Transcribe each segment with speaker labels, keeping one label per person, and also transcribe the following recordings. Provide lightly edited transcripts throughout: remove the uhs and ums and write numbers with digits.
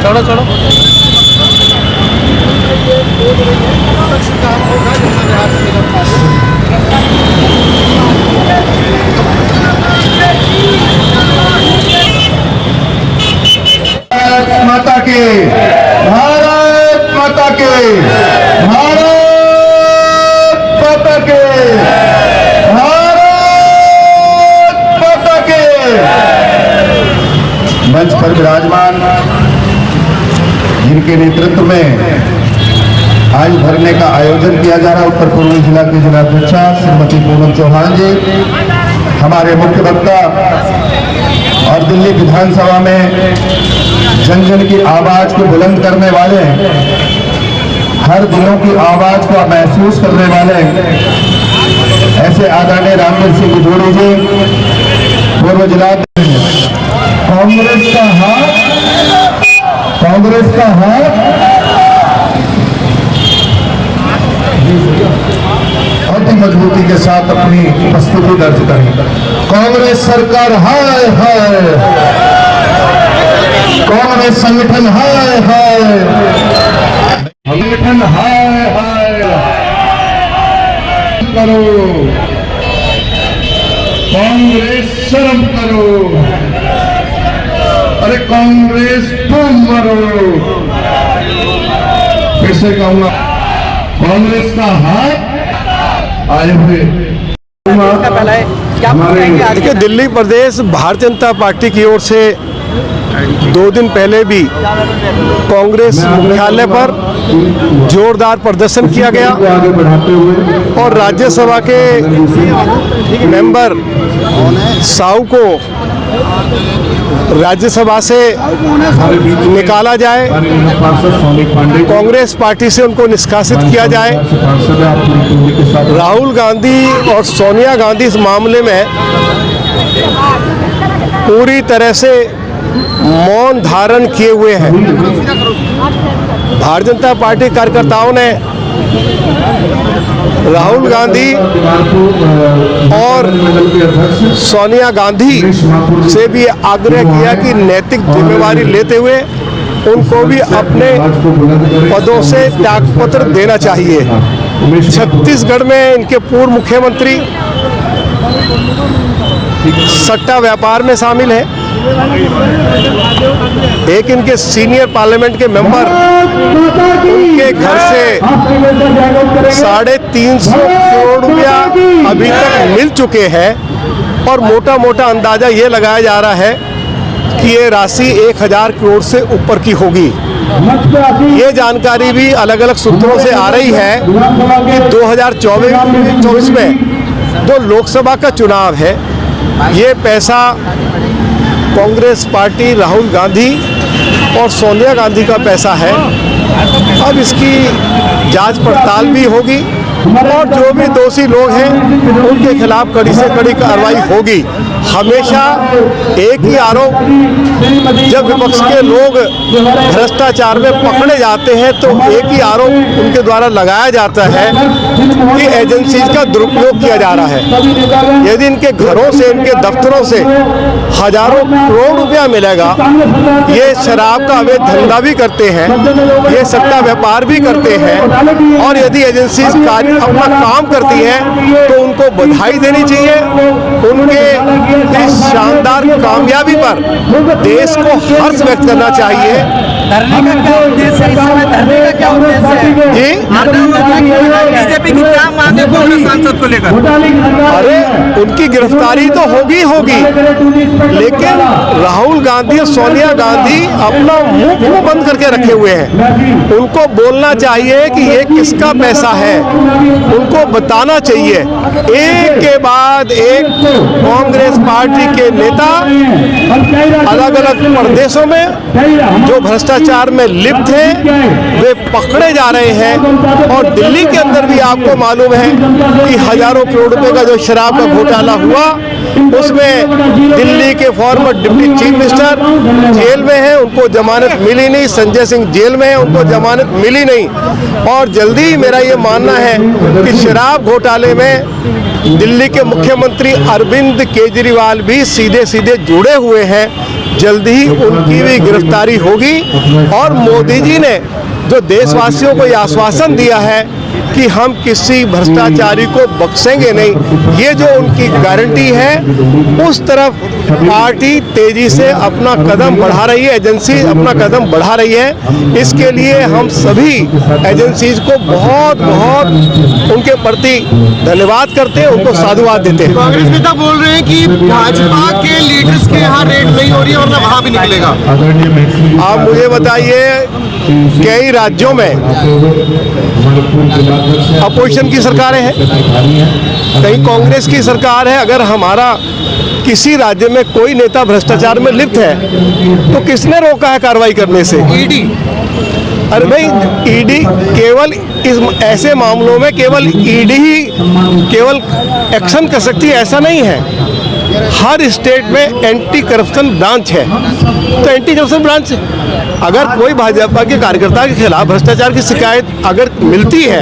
Speaker 1: छोड़ो छोड़ो।
Speaker 2: भारत माता के, भारत माता के, भारत माता के, भारत माता के। मंच पर विराजमान जिनके नेतृत्व में आज धरने का आयोजन किया जा रहा है, उत्तर पूर्वी जिला के जिलाध्यक्षा श्रीमती पूनम चौहान जी, हमारे मुख्य वक्ता और दिल्ली विधानसभा में जन जन की आवाज को बुलंद करने वाले, हर दिनों की आवाज को महसूस करने वाले ऐसे आदरणीय रामवीर सिंह जोड़ी जी, पूर्व जिला। कांग्रेस का हाथ, कांग्रेस का हाथ बहुत ही मजबूती के साथ अपनी उपस्थिति दर्ज करें। कांग्रेस सरकार हाय हाय, कांग्रेस संगठन हाय हाय, संगठन हाय हाय करो, कांग्रेस शर्म करो, अरे कांग्रेस तुम मरो। फिर से कहूंगा, कांग्रेस का हाथ आए हुए।
Speaker 3: देखिए, दिल्ली प्रदेश भारतीय जनता पार्टी की ओर से 2 दिन पहले भी कांग्रेस मुख्यालय पर जोरदार प्रदर्शन किया गया और राज्यसभा के मेंबर साहू को राज्यसभा से निकाला जाए, कांग्रेस पार्टी से उनको निष्कासित किया जाए। राहुल गांधी और सोनिया गांधी इस मामले में पूरी तरह से मौन धारण किए हुए हैं। भारतीय जनता पार्टी कार्यकर्ताओं ने राहुल गांधी और सोनिया गांधी से भी आग्रह किया कि नैतिक जिम्मेवारी लेते हुए उनको भी अपने पदों से त्यागपत्र देना चाहिए। छत्तीसगढ़ में इनके पूर्व मुख्यमंत्री सट्टा व्यापार में शामिल है। एक इनके सीनियर पार्लियामेंट के मेंबर, उनके घर से 350 करोड़ रुपया अभी तक मिल चुके हैं और मोटा मोटा अंदाजा ये लगाया जा रहा है कि ये राशि 1000 करोड़ से ऊपर की होगी। ये जानकारी भी अलग अलग सूत्रों से आ रही है कि 2024 में जो लोकसभा का चुनाव है, ये पैसा कांग्रेस पार्टी, राहुल गांधी और सोनिया गांधी का पैसा है। अब इसकी जांच पड़ताल भी होगी और जो भी दोषी लोग हैं उनके खिलाफ कड़ी से कड़ी कार्रवाई होगी। हमेशा एक ही आरोप, जब विपक्ष के लोग भ्रष्टाचार में पकड़े जाते हैं तो एक ही आरोप उनके द्वारा लगाया जाता है कि एजेंसीज का दुरुपयोग किया जा रहा है। यदि इनके घरों से, इनके दफ्तरों से हजारों करोड़ रुपया मिलेगा, ये शराब का अवैध धंधा भी करते हैं, ये सट्टा व्यापार भी करते हैं, और यदि एजेंसीज अपना काम करती है तो उनको बधाई देनी चाहिए। उनके इस शानदार कामयाबी पर देश को हर्ष व्यक्त करना चाहिए।
Speaker 1: धरने का क्या उद्देश्य है? धरने का क्या उद्देश्य है?
Speaker 3: जी,
Speaker 1: बीजेपी की क्या मांगे कांग्रेस सांसद को लेकर?
Speaker 3: अरे उनकी गिरफ्तारी तो होगी, लेकिन राहुल गांधी और सोनिया गांधी अपना मुंह क्यों बंद करके रखे हुए हैं? उनको बोलना चाहिए कि ये किसका पैसा है, उनको बताना चाहिए। एक के बाद एक कांग्रेस पार्टी के नेता अलग अलग प्रदेशों में जो भ्रष्टाचार में लिप्त हैं वे पकड़े जा रहे हैं और दिल्ली के अंदर भी आपको मालूम मालूम है कि हजारों करोड़ रुपए का जो शराब का घोटाला हुआ, उसमें दिल्ली के former deputy chief minister jail में हैं, उनको जमानत मिली नहीं। संजय सिंह जेल में है, उनको जमानत मिली नहीं। और जल्दी ही मेरा ये मानना है कि शराब घोटाले में दिल्ली के मुख्यमंत्री अरविंद केजरीवाल भी सीधे सीधे जुड़े हुए हैं। जल्दी ही उनकी भी गिरफ्तारी होगी। और मोदी जी ने जो देशवासियों को ये आश्वासन दिया है कि हम किसी भ्रष्टाचारी को बख्शेंगे नहीं, ये जो उनकी गारंटी है, उस तरफ पार्टी तेजी से अपना कदम बढ़ा रही है, एजेंसी अपना कदम बढ़ा रही है। इसके लिए हम सभी एजेंसीज को बहुत बहुत उनके प्रति धन्यवाद करते हैं, उनको साधुवाद देते हैं।
Speaker 1: कांग्रेस नेता बोल रहे हैं कि भाजपा के लीडर्स के यहाँ रेड नहीं हो रही है, वरना वहां भी निकलेगा।
Speaker 3: आप मुझे बताइए, कई राज्यों में अपोजिशन की सरकारें हैं, कहीं कांग्रेस की सरकार है। अगर हमारा किसी राज्य में कोई नेता भ्रष्टाचार में लिप्त है तो किसने रोका है कार्रवाई करने से?
Speaker 1: ईडी।
Speaker 3: अरे भाई, ईडी केवल इस ऐसे मामलों में केवल ईडी ही केवल एक्शन कर सकती है, ऐसा नहीं है। हर स्टेट में एंटी करप्शन ब्रांच है, तो एंटी करप्शन ब्रांच अगर कोई भाजपा के कार्यकर्ता के खिलाफ भ्रष्टाचार की शिकायत अगर मिलती है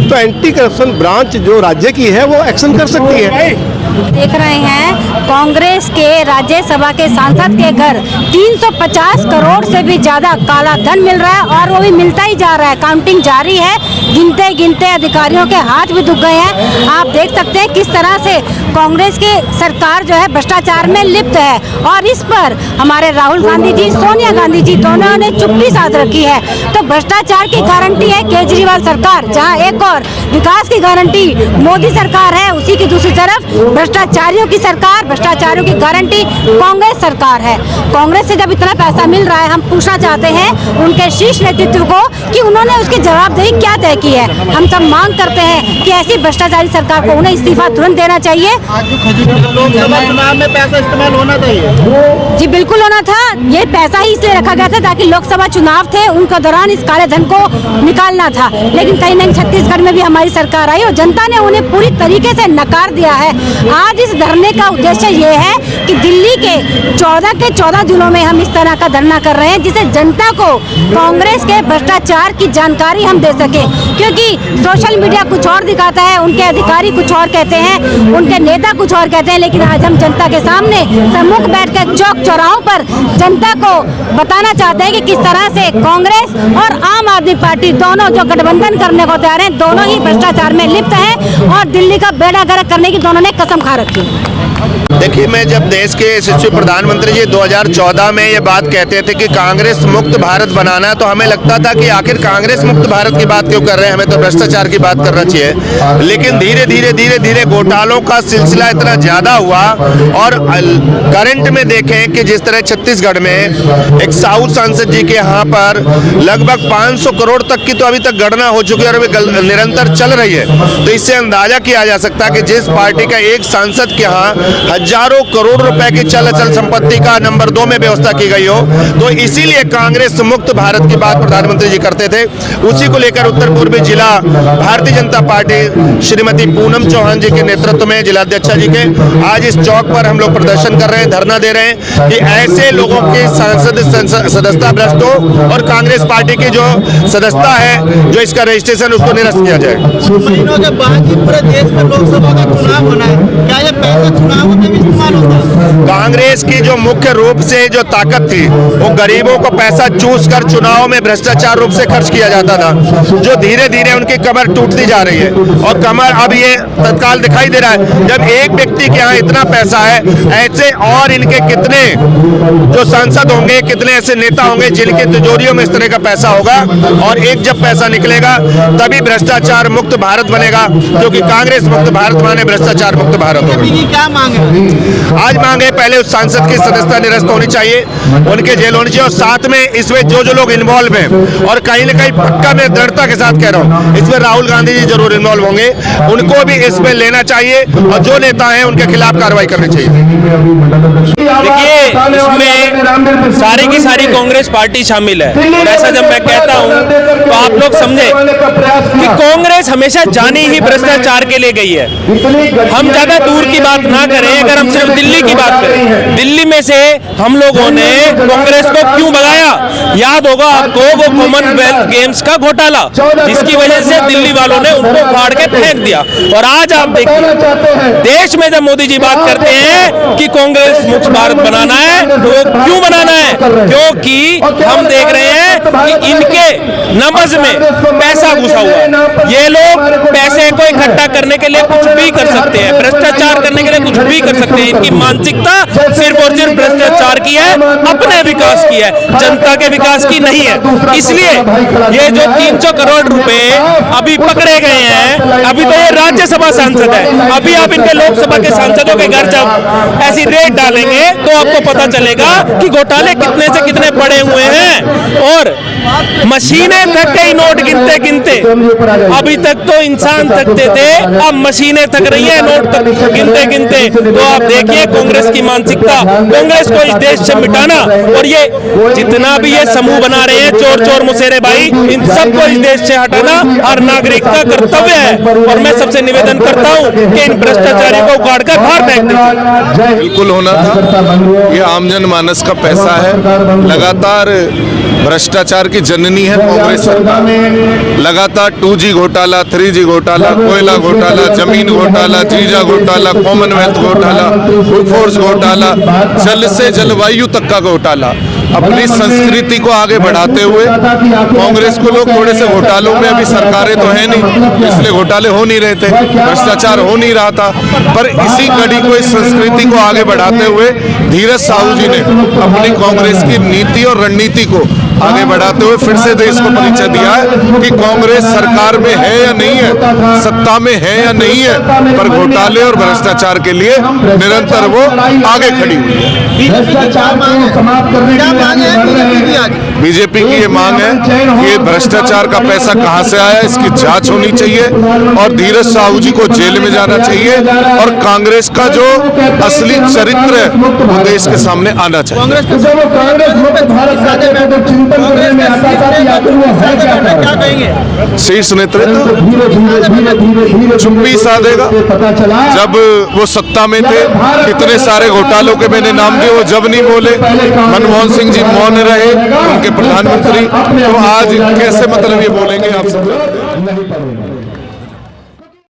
Speaker 3: तो एंटी करप्शन ब्रांच जो राज्य की है वो एक्शन कर सकती है।
Speaker 4: देख रहे हैं कांग्रेस के राज्यसभा के सांसद के घर 350 करोड़ से भी ज्यादा काला धन मिल रहा है और वो भी मिलता ही जा रहा है। काउंटिंग जारी है, गिनते गिनते अधिकारियों के हाथ भी दुख गए हैं। आप देख सकते हैं किस तरह से कांग्रेस की सरकार जो है भ्रष्टाचार में लिप्त है और इस पर हमारे राहुल गांधी जी, सोनिया गांधी जी दोनों ने चुप्पी साध रखी है। तो भ्रष्टाचार की गारंटी है केजरीवाल सरकार, जहाँ एक और विकास की गारंटी मोदी सरकार है, उसी की दूसरी तरफ भ्रष्टाचारियों की सरकार, भ्रष्टाचारियों की गारंटी कांग्रेस सरकार है। कांग्रेस से जब इतना पैसा मिल रहा है, हम पूछना चाहते हैं उनके शीर्ष नेतृत्व को कि उन्होंने उसकी जवाबदेही क्या तय की है। हम सब मांग करते हैं कि ऐसी भ्रष्टाचारी सरकार को उन्हें इस्तीफा तुरंत देना चाहिए।
Speaker 1: लोकसभा चुनाव में पैसा इस्तेमाल होना चाहिए।
Speaker 4: जी बिल्कुल होना था। ये पैसा ही इसलिए रखा गया था ताकि लोकसभा चुनाव थे, उनके दौरान इस काले धन को निकालना था। लेकिन कहीं नहीं, छत्तीसगढ़ में भी हमारी सरकार आई और जनता ने उन्हें पूरी तरीके से नकार दिया है। आज इस धरने का उद्देश्य ये है कि दिल्ली के 14 जिलों में हम इस तरह का धरना कर रहे हैं जिससे जनता को कांग्रेस के भ्रष्टाचार की जानकारी हम दे सके। क्योंकि सोशल मीडिया कुछ और दिखाता है, उनके अधिकारी कुछ और कहते हैं, उनके नेता कुछ और कहते हैं, लेकिन आज हम जनता के सामने सम्मुख बैठकर चौक चौराहों पर जनता को बताना चाहते हैं कि किस तरह से कांग्रेस और आम आदमी पार्टी दोनों जो गठबंधन करने को तैयार हैं, दोनों ही भ्रष्टाचार में लिप्त हैं और दिल्ली का बेड़ा गर्क करने की दोनों ने कसम खा रखी है।
Speaker 5: देखिए, मैं जब देश के यशस्वी प्रधानमंत्री जी 2014 में ये बात कहते थे कि कांग्रेस मुक्त भारत बनाना है, तो हमें लगता था कि आखिर कांग्रेस मुक्त भारत की बात क्यों कर रहे हैं, हमें तो भ्रष्टाचार की बात करना चाहिए। लेकिन धीरे धीरे घोटालों का सिलसिला इतना ज्यादा हुआ और करंट में देखें कि जिस तरह छत्तीसगढ़ में एक साउथ सांसद जी के यहाँ पर लगभग 500 करोड़ तक की तो अभी तक गणना हो चुकी है और अभी निरंतर चल रही है। तो इससे अंदाजा किया जा सकता है कि जिस पार्टी का एक सांसद के यहाँ हजारों करोड़ रुपए की चल अचल संपत्ति का नंबर 2 में व्यवस्था की गई हो, तो इसीलिए कांग्रेस मुक्त भारत की बात प्रधानमंत्री जी करते थे। उसी को लेकर उत्तर पूर्वी जिला भारतीय जनता पार्टी श्रीमती पूनम चौहान जी के नेतृत्व में, जिलाध्यक्षा जी के, आज इस चौक पर हम लोग प्रदर्शन कर रहे हैं, धरना दे रहे हैं कि ऐसे लोगों की सांसद सदस्यता भ्रष्ट हो और कांग्रेस पार्टी की जो सदस्यता है, जो इसका रजिस्ट्रेशन, उसको निरस्त किया जाए।
Speaker 1: महीनों के बाद पूरे देश में लोकसभा का चुनाव होना है, क्या ये पैसा चुनाव में भी इस्तेमाल होता है?
Speaker 5: कांग्रेस की जो मुख्य रूप से जो ताकत थी वो गरीबों को पैसा चूस कर चुनाव में भ्रष्टाचार रूप से खर्च किया जाता था, जो धीरे धीरे उनकी कमर टूटती जा रही है। और कमर अब ये तत्काल दिखाई दे रहा है, जब एक व्यक्ति के यहाँ इतना पैसा है, ऐसे और इनके कितने जो सांसद होंगे, कितने ऐसे नेता होंगे जिनके तिजोरियों में इस तरह का पैसा होगा। और एक जब पैसा निकलेगा तभी भ्रष्टाचार मुक्त भारत बनेगा, क्योंकि कांग्रेस मुक्त भारत माने भ्रष्टाचार मुक्त भारत होगा।
Speaker 1: क्या मांग है?
Speaker 5: आज मांग है चाहिए, पहले उस सांसद की सदस्यता निरस्त होनी चाहिए, उनके जेल होनी चाहिए, और साथ में इसमें जो लोग इन्वॉल्व हैं, और कहीं ना कहीं पक्का मैं दृढ़ता के साथ कह रहा हूँ, इसमें राहुल गांधी जी जरूर इन्वॉल्व होंगे, उनको भी इसमें लेना चाहिए, और जो नेता हैं उनके खिलाफ कार्रवाई करनी चाहिए।
Speaker 6: देखिए, इसमें सारी की सारी कांग्रेस पार्टी शामिल है, और ऐसा जब मैं कहता हूं तो आप लोग समझे कि कांग्रेस हमेशा जानी ही भ्रष्टाचार के लिए गई है। हम ज्यादा दूर की बात ना करें, अगर हम सिर्फ दिल्ली की बात करें, दिल्ली में से हम लोगों ने कांग्रेस को क्यों भगाया? याद होगा आपको वो कॉमनवेल्थ गेम्स का घोटाला, जिसकी वजह से दिल्ली वालों ने उनको फाड़ के फेंक दिया। और आज आप देखिए, देश में जब मोदी जी बात करते हैं कि कांग्रेस मुक्त भारत बनाना है, तो वो क्यों बनाना है? क्योंकि हम देख रहे हैं कि इनके नमज में पैसा घुसा हुआ है। ये लोग पैसे को इकट्ठा करने के लिए कुछ भी कर सकते हैं, भ्रष्टाचार करने के लिए कुछ भी कर सकते हैं। इनकी मानसिकता सिर्फ और सिर्फ भ्रष्टाचार की है, अपने विकास की है, जनता के विकास की नहीं है। इसलिए ये जो 300 करोड़ रुपए अभी पकड़े गए हैं, अभी तो ये राज्यसभा सांसद है, अभी आप इनके लोकसभा के सांसदों के घर जब ऐसी रेड डालेंगे तो आपको पता चलेगा कि घोटाले कितने से कितने पड़े हुए हैं। और मशीनें थक गई नोट गिनते गिनते, अभी तक तो इंसान थकते थे, अब मशीनें थक रही है नोट गिनते गिनते। तो आप देखिए कांग्रेस की मानसिकता, कांग्रेस को इस देश से मिटाना, और ये जितना भी ये समूह बना रहे हैं चोर चोर मुसेरे भाई, इन सबको इस देश से हटाना हर नागरिक का कर्तव्य है। और मैं सबसे निवेदन करता हूं कि इन भ्रष्टाचारियों को उखाड़ कर बाहर फेंक दीजिए।
Speaker 7: बिल्कुल होना था, ये आमजन मानस का पैसा है। लगातार भ्रष्टाचार की जननी है कांग्रेस सरकार। लगातार 2G घोटाला, 3G घोटाला, कोयला घोटाला, जमीन घोटाला, जीजा घोटाला, कॉमनवेल्थ घोटाला, फोर्स घोटाला, जल से जलवायु तक का घोटाला। अपनी संस्कृति को आगे बढ़ाते हुए कांग्रेस को लोग थोड़े से घोटालों में, अभी सरकारें तो है नहीं इसलिए घोटाले हो नहीं रहे थे, भ्रष्टाचार हो नहीं रहा था, पर इसी कड़ी को, इस संस्कृति को आगे बढ़ाते हुए धीरज साहू जी ने अपनी कांग्रेस की नीति और रणनीति को आगे बढ़ाते हुए फिर से देश को परिचय दिया है कि कांग्रेस सरकार में है या नहीं है, सत्ता में है या नहीं है, पर घोटाले और भ्रष्टाचार के लिए निरंतर वो आगे खड़ी हुई है। बीजेपी की ये मांग है कि ये भ्रष्टाचार का पैसा कहां से आया, इसकी जांच होनी चाहिए, और धीरज साहू जी को जेल में जाना चाहिए, और कांग्रेस का जो असली चरित्र है वो देश के सामने आना चाहिए। शीर्ष नेतृत्व चुप्पी साधेगा। जब वो सत्ता में थे कितने सारे घोटालों के मैंने नाम दिए, वो जब नहीं बोले, मनमोहन सिंह जी मौन रहे उनके प्रधानमंत्री, तो आज कैसे मतलब ये बोलेंगे आप सब?